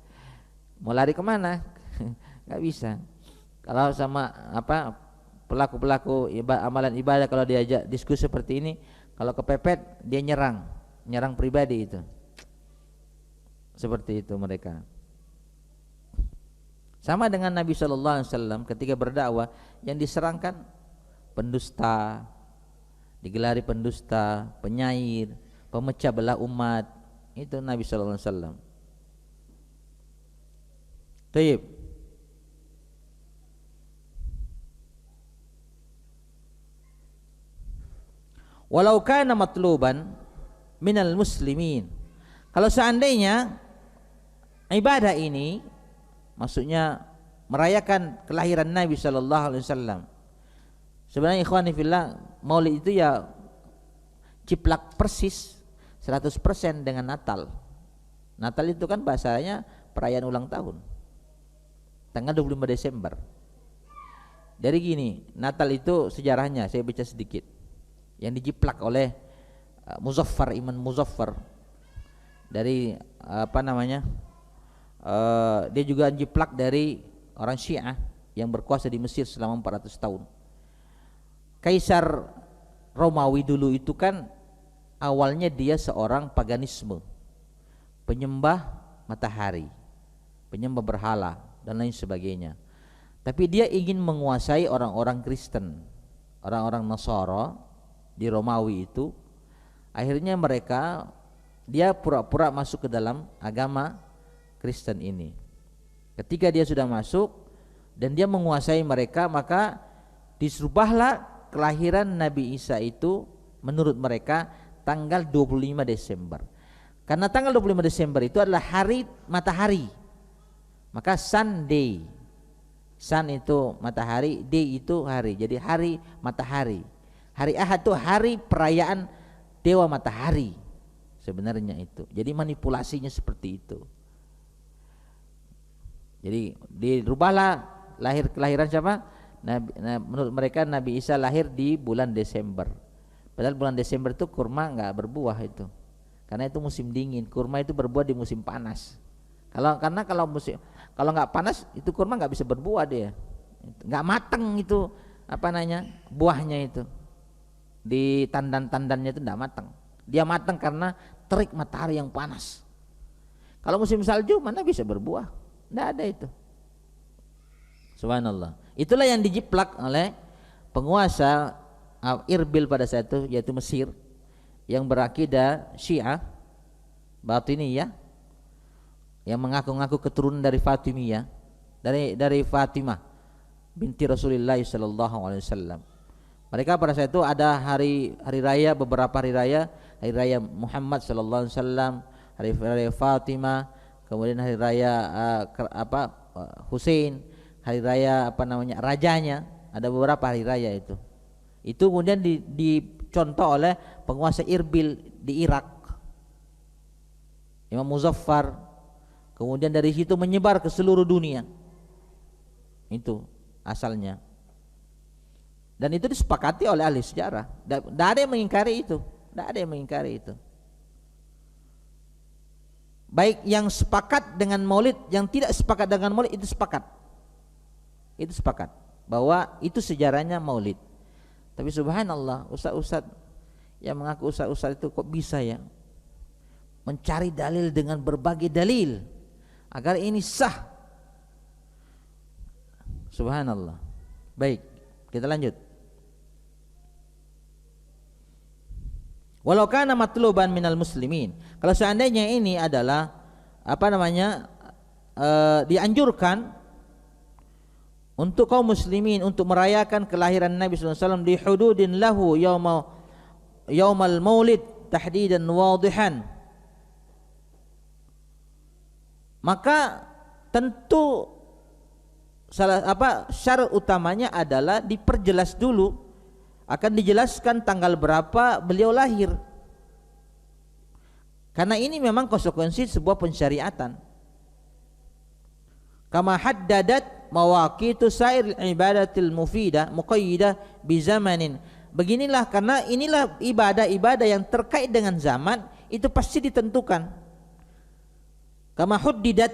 Mau lari kemana? Enggak bisa. Kalau sama pelaku-pelaku amalan ibadah, kalau diajak diskusi seperti ini, kalau kepepet dia nyerang pribadi itu. Seperti itu mereka. Sama dengan Nabi sallallahu alaihi wasallam ketika berdakwah, yang diserangkan pendusta, digelari pendusta, penyair, pemecah belah umat. Itu Nabi sallallahu alaihi wasallam. Tayyib. Walau kana matluban minal muslimin, Kalau seandainya ibadah ini maksudnya merayakan kelahiran Nabi sallallahu alaihi wasallam. Sebenarnya ikhwani fillah, Maulid itu ya ciplak persis 100% dengan Natal. Natal itu kan bahasanya perayaan ulang tahun. Tanggal 25 Desember. Dari gini, Natal itu sejarahnya saya baca sedikit. Yang dijiplak oleh Muzaffar, Iman Muzaffar dari dia juga jiplak dari orang Syiah yang berkuasa di Mesir selama 400 tahun. Kaisar Romawi dulu itu kan awalnya dia seorang paganisme, penyembah matahari, penyembah berhala dan lain sebagainya. Tapi dia ingin menguasai orang-orang Kristen, orang-orang Nasara di Romawi itu. Akhirnya dia pura-pura masuk ke dalam agama Kristen ini. Ketika dia sudah masuk dan dia menguasai mereka, maka disubahlah kelahiran Nabi Isa itu menurut mereka tanggal 25 Desember. Karena tanggal 25 Desember itu adalah hari matahari. Maka Sunday. Sun itu matahari, day itu hari. Jadi hari matahari. Hari Ahad itu hari perayaan dewa matahari. Sebenarnya itu. Jadi manipulasinya seperti itu. Jadi dirubahlah kelahiran siapa? Menurut mereka Nabi Isa lahir di bulan Desember. Padahal bulan Desember itu kurma nggak berbuah itu, karena itu musim dingin. Kurma itu berbuah di musim panas. Kalau nggak panas itu kurma nggak bisa berbuah, dia nggak matang itu buahnya itu di tandan-tandannya itu nggak matang. Dia matang karena terik matahari yang panas. Kalau musim salju mana bisa berbuah? Nggak ada itu. Subhanallah. Itulah yang dijiplak oleh penguasa Irbil pada saat itu, yaitu Mesir, yang berakidah Syiah Batiniyah, yang mengaku-ngaku keturunan dari Fatimiyah, dari Fatimah binti Rasulullah sallallahu alaihi wasallam. Mereka pada saat itu ada hari raya, beberapa hari raya Muhammad sallallahu alaihi wasallam, hari raya Fatimah, kemudian hari raya Hussein, hari raya rajanya, ada beberapa hari raya itu. Itu kemudian dicontoh oleh penguasa Irbil di Irak, Imam Muzaffar. Kemudian dari situ menyebar ke seluruh dunia. Itu asalnya. Dan itu disepakati oleh ahli sejarah. Tidak ada yang mengingkari itu. Tidak ada yang mengingkari itu. Baik yang sepakat dengan Maulid, yang tidak sepakat dengan Maulid, itu sepakat. Itu sepakat bahwa itu sejarahnya Maulid. Tapi subhanallah, ustaz-ustaz yang mengaku ustaz-ustaz itu kok bisa ya mencari dalil dengan berbagai dalil agar ini sah. Subhanallah. Baik, kita lanjut. Walau kana matluban minal muslimin. Kalau seandainya ini adalah dianjurkan untuk kaum muslimin untuk merayakan kelahiran Nabi sallallahu alaihi wasallam di hududin lahu yaumal maulid tahdidan wadihan, maka tentu syarat utamanya adalah diperjelas dulu, akan dijelaskan tanggal berapa beliau lahir, karena ini memang konsekuensi sebuah pensyariatan. Kama haddadat mawaqitu sair ibadatil mufidah muqayyidah bi zamanin. Beginilah, karena inilah ibadah-ibadah yang terkait dengan zaman itu pasti ditentukan. Kama huddid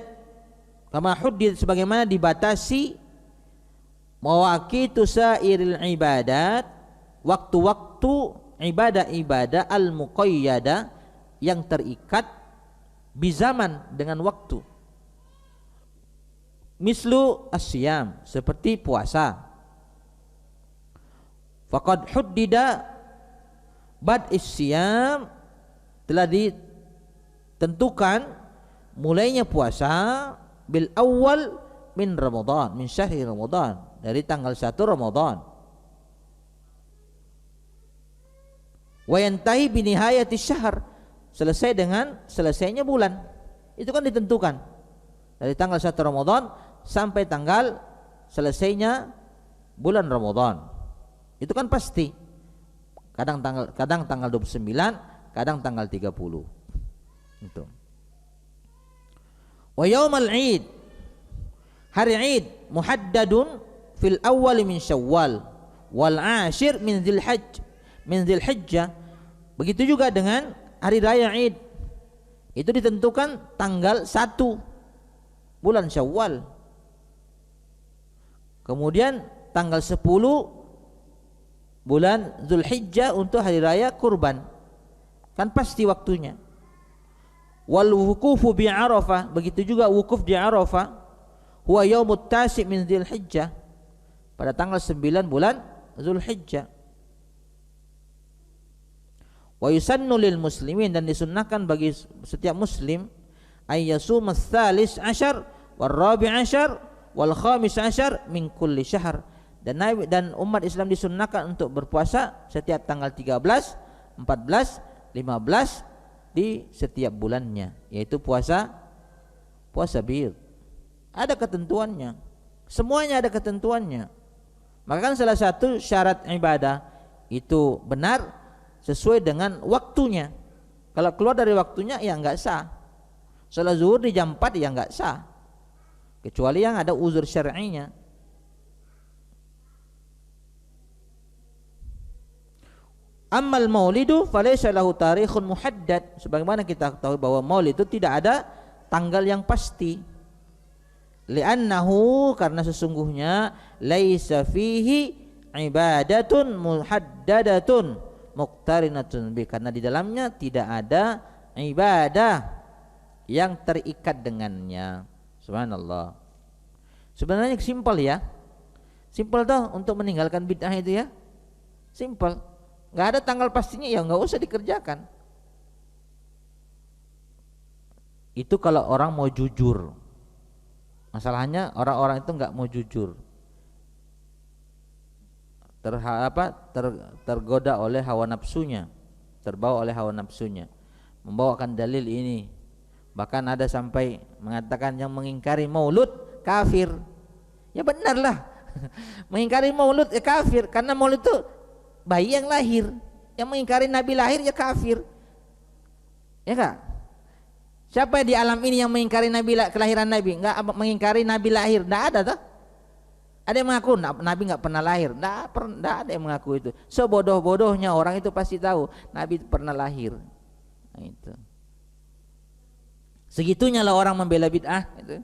sebagaimana dibatasi mawaqitu sairil ibadat, waktu-waktu ibadah-ibadah al muqayyada yang terikat bi zaman dengan waktu. Mislu asyam, seperti puasa. Faqad huddida bad'is siyam, telah ditentukan mulainya puasa bil awal min Ramadan, min syahri Ramadan, dari tanggal 1 Ramadan. Wa yantahi bi nihayati syahr, selesai dengan selesainya bulan. Itu kan ditentukan dari tanggal 1 Ramadan sampai tanggal selesainya bulan Ramadan. Itu kan pasti. Kadang tanggal 29, kadang tanggal 30. Itu. Wa yaumal Id, hari Id muhaddadun fil awwal min Syawal wal ashir min Dzulhijjah. Begitu juga dengan hari raya Id. Itu ditentukan tanggal 1 bulan Syawal. Kemudian tanggal 10 bulan Dzulhijjah untuk hari raya kurban. Kan pasti waktunya. Wal wukufu bi Arafah, begitu juga wukuf di Arafah, huwa yaumut tasi' min Dzulhijjah, pada tanggal 9 bulan Dzulhijjah. Wa yusannu lil muslimin, dan disunnahkan bagi setiap muslim ayyasum ats-tsalis asyar wal rabi' asyar wal khamis asyar min kulli syahr, dan umat Islam disunnahkan untuk berpuasa setiap tanggal 13, 14, 15 di setiap bulannya, yaitu puasa bid. Ada ketentuannya, semuanya ada ketentuannya. Maka kan salah satu syarat ibadah itu benar sesuai dengan waktunya. Kalau keluar dari waktunya ya enggak sah. Salat zuhur di jam 4 ya enggak sah, kecuali yang ada uzur syar'inya. Ammal maulidu falaysa lahu tarikhun muhaddad, sebagaimana kita tahu bahwa maulid itu tidak ada tanggal yang pasti. Li'annahu, karena sesungguhnya laisa fihi ibadatun muhaddadatun muqtarinatun bi, karena di dalamnya tidak ada ibadah yang terikat dengannya. Subhanallah. Sebenarnya simpel ya. Simpel toh untuk meninggalkan bid'ah itu ya. Simpel. Enggak ada tanggal pastinya ya enggak usah dikerjakan. Itu kalau orang mau jujur. Masalahnya orang-orang itu enggak mau jujur. Tergoda oleh hawa nafsunya, terbawa oleh hawa nafsunya, membawakan dalil ini. Bahkan ada sampai mengatakan yang mengingkari maulud kafir. Ya benarlah. Mengingkari maulud ya kafir, karena maulud itu bayi yang lahir. Yang mengingkari Nabi lahir ya kafir. Ya enggak? Siapa di alam ini yang mengingkari kelahiran Nabi? Enggak mengingkari Nabi lahir, enggak ada toh? Ada yang mengaku Nabi enggak pernah lahir? Enggak ada yang mengaku itu. Sebodoh-bodohnya orang itu pasti tahu Nabi pernah lahir. Nah, itu. Segitunya lah orang membela bid'ah itu.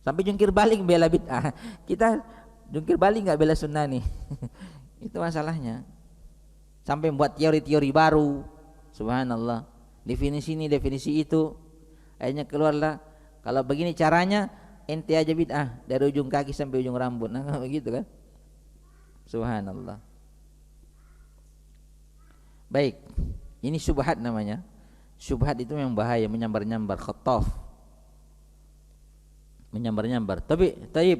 Sampai jungkir balik bela bid'ah. Kita jungkir balik enggak bela sunnah nih. Itu masalahnya. Sampai membuat teori-teori baru. Subhanallah. Definisi ini, definisi itu. Akhirnya keluarlah, kalau begini caranya ente aja bid'ah dari ujung kaki sampai ujung rambut. Nah, begitu kan? Subhanallah. Baik. Ini syubhat namanya. Syubhat itu yang bahaya, menyambar-nyambar, khataf. Menyambar-nyambar. Tapi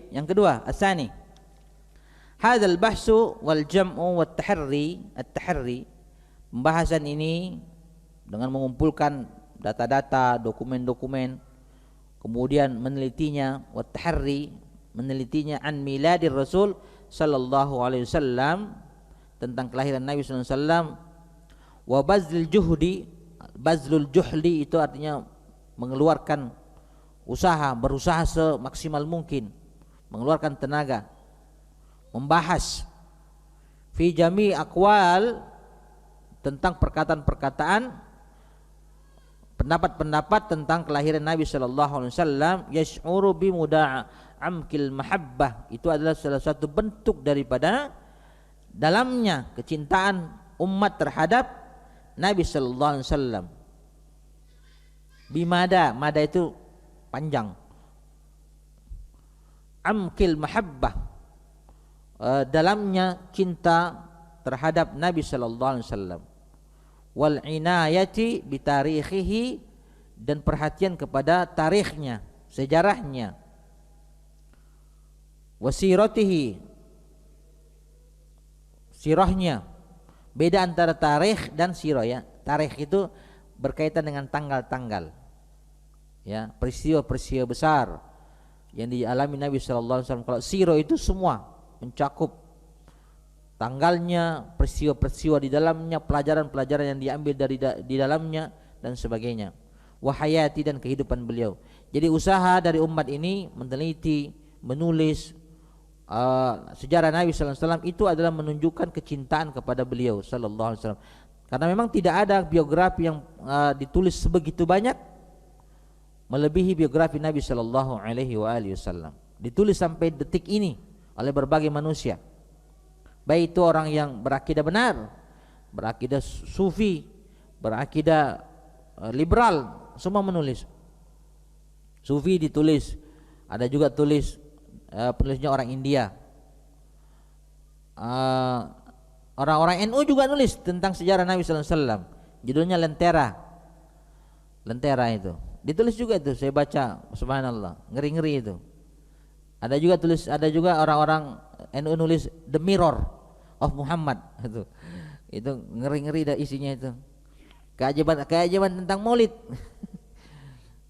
yang kedua, asani. Hadzal bahsu wal jam'u wat tahri, at-tahri. Pembahasan ini dengan mengumpulkan data-data, dokumen-dokumen, kemudian menelitinya, wat tahri, menelitinya an miladir Rasul sallallahu alaihi wasallam, tentang kelahiran Nabi sallallahu alaihi wasallam, wa bazlul juhdi, bazlul juhli itu artinya mengeluarkan usaha, berusaha semaksimal mungkin, mengeluarkan tenaga, membahas fi jami aqwal, tentang perkataan-perkataan, pendapat-pendapat tentang kelahiran Nabi sallallahu alaihi wasallam, yash'uru bi muda'amkil mahabbah, itu adalah salah satu bentuk daripada dalamnya kecintaan umat terhadap Nabi sallallahu alaihi wasallam. Bimada, mada itu panjang. Amkil mahabbah, dalamnya cinta terhadap Nabi sallallahu alaihi wasallam. Wal inayati bi tarikhihi, dan perhatian kepada tarikhnya, sejarahnya. Wasiratihi, sirahnya. Beda antara tarikh dan sirah ya. Tarikh itu berkaitan dengan tanggal-tanggal, ya, peristiwa-peristiwa besar yang dialami Nabi sallallahu alaihi wasallam. Kalau sirah itu semua mencakup tanggalnya, peristiwa-peristiwa di dalamnya, pelajaran-pelajaran yang diambil di dalamnya dan sebagainya. Wahayati, dan kehidupan beliau. Jadi usaha dari umat ini meneliti, menulis sejarah Nabi sallallahu alaihi wasallam itu adalah menunjukkan kecintaan kepada beliau sallallahu alaihi wasallam. Karena memang tidak ada biografi yang ditulis sebegitu banyak melebihi biografi Nabi sallallahu alaihi wasallam. Ditulis sampai detik ini oleh berbagai manusia. Baik itu orang yang berakidah benar, berakidah sufi, berakidah liberal, semua menulis. Sufi ditulis, ada juga tulis penulisnya orang India. Orang-orang NU juga nulis tentang sejarah Nabi sallallahu alaihi wasallam. Judulnya Lentera. Lentera itu. Ditulis juga itu, saya baca, subhanallah, ngeri-ngeri itu. Ada juga orang-orang NU nulis The Mirror of Muhammad itu. Itu ngeri-ngeri dah isinya itu. Keajaiban tentang Maulid.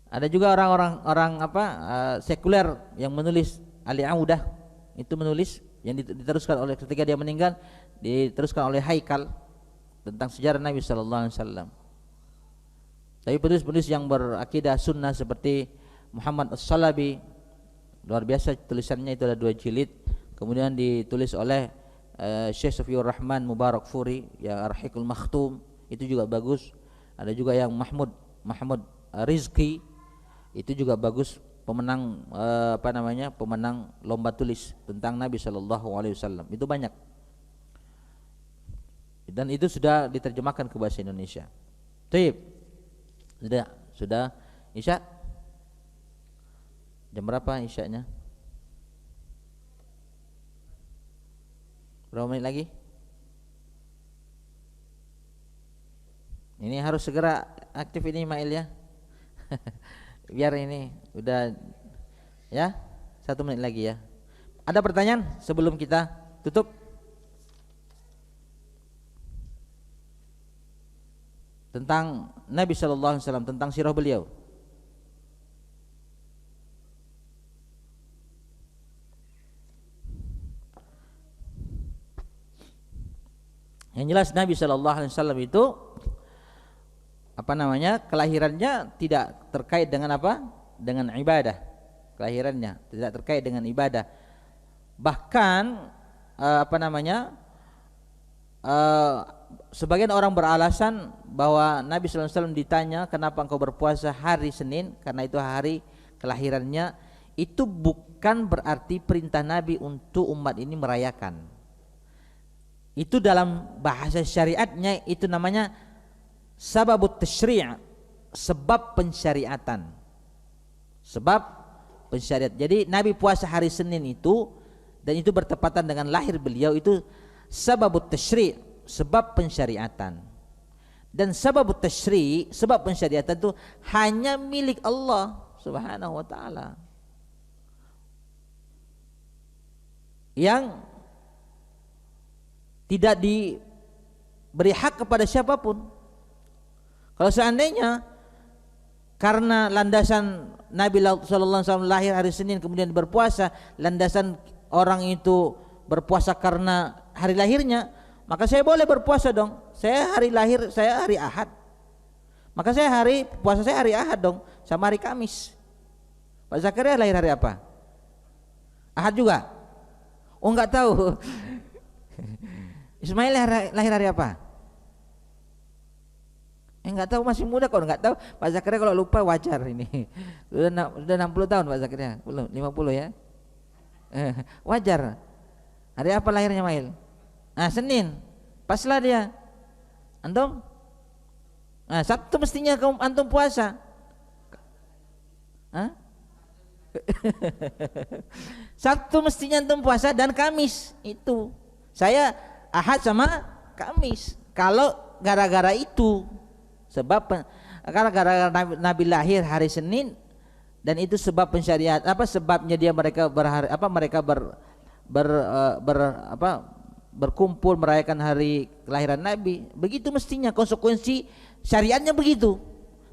Ada juga orang sekuler yang menulis, Ali Audah itu menulis, yang diteruskan oleh ketika dia meninggal diteruskan oleh Haikal tentang sejarah Nabi sallallahu alaihi wasallam. Tapi penulis-penulis yang berakidah sunnah seperti Muhammad As-Salabi, luar biasa tulisannya, itu ada 2 jilid. Kemudian ditulis oleh Syekh Safiur Rahman Mubarak Furi, ya Ar-Rahiqul Makhtum, itu juga bagus. Ada juga yang Mahmud Rizki, itu juga bagus, pemenang pemenang lomba tulis tentang Nabi sallallahu alaihi wasallam. Itu banyak. Dan itu sudah diterjemahkan ke bahasa Indonesia. Baik. Sudah Isya? Jam berapa Isyanya? Berapa menit lagi? Ini harus segera aktif ini Mail ya. Biar ini udah ya, 1 menit lagi ya. Ada pertanyaan sebelum kita tutup? Tentang Nabi sallallahu alaihi wasallam, tentang sirah beliau. Yang jelas Nabi sallallahu alaihi wasallam itu kelahirannya tidak terkait dengan dengan ibadah. Kelahirannya tidak terkait dengan ibadah. Bahkan sebagian orang beralasan bahwa Nabi sallallahu alaihi wasallam ditanya, kenapa engkau berpuasa hari Senin, karena itu hari kelahirannya. Itu bukan berarti perintah Nabi untuk umat ini merayakan. Itu dalam bahasa syariatnya itu namanya sababut tasyri', sebab pensyariatan. Sebab pensyariat. Jadi Nabi puasa hari Senin itu, dan itu bertepatan dengan lahir beliau, itu sababut tasyri', sebab pensyariatan. Dan sababut tasyri', sebab pensyariatan itu hanya milik Allah Subhanahu wa taala, yang tidak diberi hak kepada siapapun. Kalau seandainya karena landasan Nabi sallallahu alaihi wasallam lahir hari Senin kemudian berpuasa, landasan orang itu berpuasa karena hari lahirnya, maka saya boleh berpuasa dong. Saya hari lahir saya hari Ahad, maka puasa saya hari Ahad dong, sama hari Kamis. Pak Zakaria lahir hari apa? Ahad juga? Oh enggak tahu. Ismail lahir hari apa? Enggak tahu, masih muda kok enggak tahu. Pak Zakaria kalau lupa wajar ini. Sudah 60 tahun Pak Zakaria, belum 50 ya. Wajar. Hari apa lahirnya Mail? Senin. Paslah dia. Antum? Sabtu mestinya antum puasa. Sabtu mestinya antum puasa, dan Kamis itu. Saya Ahad sama Kamis. Kalau gara-gara itu, karena gara-gara Nabi lahir hari Senin, dan itu sebab pensyariat, sebabnya dia mereka berkumpul merayakan hari kelahiran Nabi. Begitu mestinya, konsekuensi syariatnya begitu.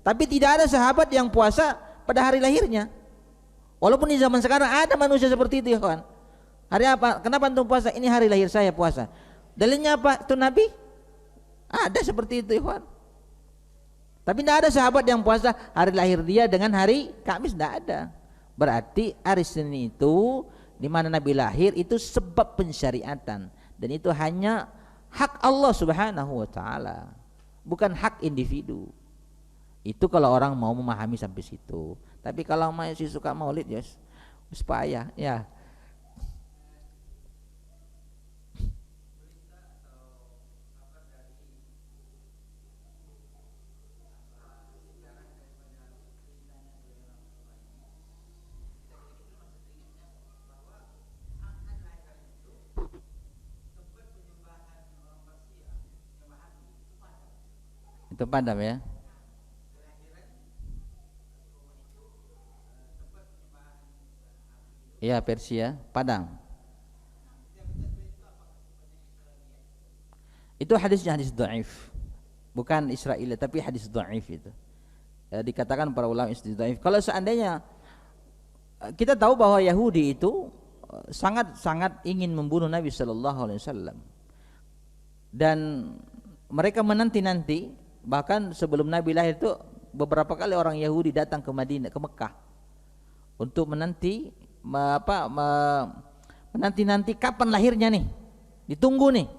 Tapi tidak ada sahabat yang puasa pada hari lahirnya. Walaupun di zaman sekarang ada manusia seperti itu ya kawan. Hari apa? Kenapa antum puasa? Ini hari lahir saya puasa. Dalilnya apa? Itu Nabi? Ada seperti itu ya kawan. Tapi tidak ada sahabat yang puasa hari lahir dia dengan hari Kamis, tidak ada. Berarti hari Senin itu di mana Nabi lahir itu sebab pensyariatan, dan itu hanya hak Allah Subhanahu wa taala, bukan hak individu. Itu kalau orang mau memahami sampai situ. Tapi kalau masih suka maulid ya payah ya. Itu Padam ya. Iya, Persia, Padang. Itu hadisnya hadis dhaif. Bukan Israel, tapi hadis dhaif itu. Dikatakan para ulama hadis dhaif. Kalau seandainya kita tahu bahwa Yahudi itu sangat ingin membunuh Nabi sallallahu alaihi wasallam. Dan mereka menanti-nanti, bahkan sebelum Nabi lahir itu beberapa kali orang Yahudi datang ke Madinah, ke Mekah untuk menanti menanti kapan lahirnya nih, ditunggu nih.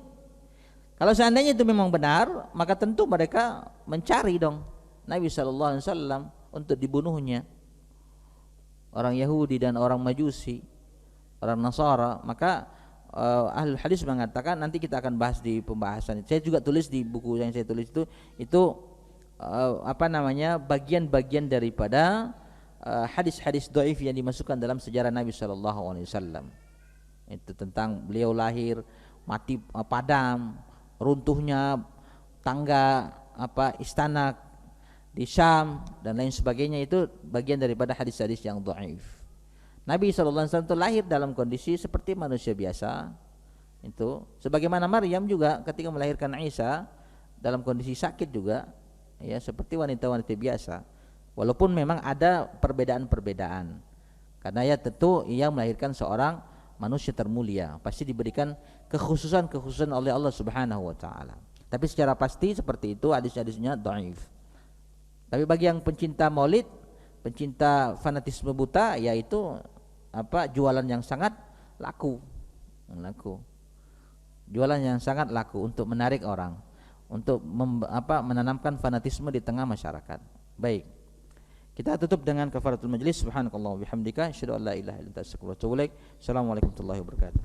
Kalau seandainya itu memang benar, maka tentu mereka mencari dong Nabi sallallahu alaihi wasallam untuk dibunuhnya. Orang Yahudi dan orang Majusi, orang Nasara. Maka ahli hadis mengatakan, nanti kita akan bahas di pembahasan. Saya juga tulis di buku yang saya tulis itu bagian-bagian daripada hadis-hadis dhaif yang dimasukkan dalam sejarah Nabi sallallahu alaihi wasallam. Itu tentang beliau lahir, mati padam, runtuhnya tangga istana di Syam dan lain sebagainya. Itu bagian daripada hadis-hadis yang dhaif. Nabi sallallahu alaihi wasallam itu lahir dalam kondisi seperti manusia biasa. Itu sebagaimana Maryam juga ketika melahirkan Isa dalam kondisi sakit juga, ya, seperti wanita-wanita biasa. Walaupun memang ada perbedaan-perbedaan, karena ya tentu ia melahirkan seorang manusia termulia, pasti diberikan kekhususan oleh Allah Subhanahu wa taala. Tapi secara pasti seperti itu hadis-hadisnya dhaif. Tapi bagi yang pencinta maulid, pencinta fanatisme buta, yaitu jualan yang sangat laku. Jualan yang sangat laku untuk menarik orang, untuk menanamkan fanatisme di tengah masyarakat. Baik. Kita tutup dengan kafaratul majlis. Subhanakallah wa bihamdika, asyhadu an la ilaha illa anta, astaghfiruka wa atubu ilaik. Assalamualaikum warahmatullahi wabarakatuh.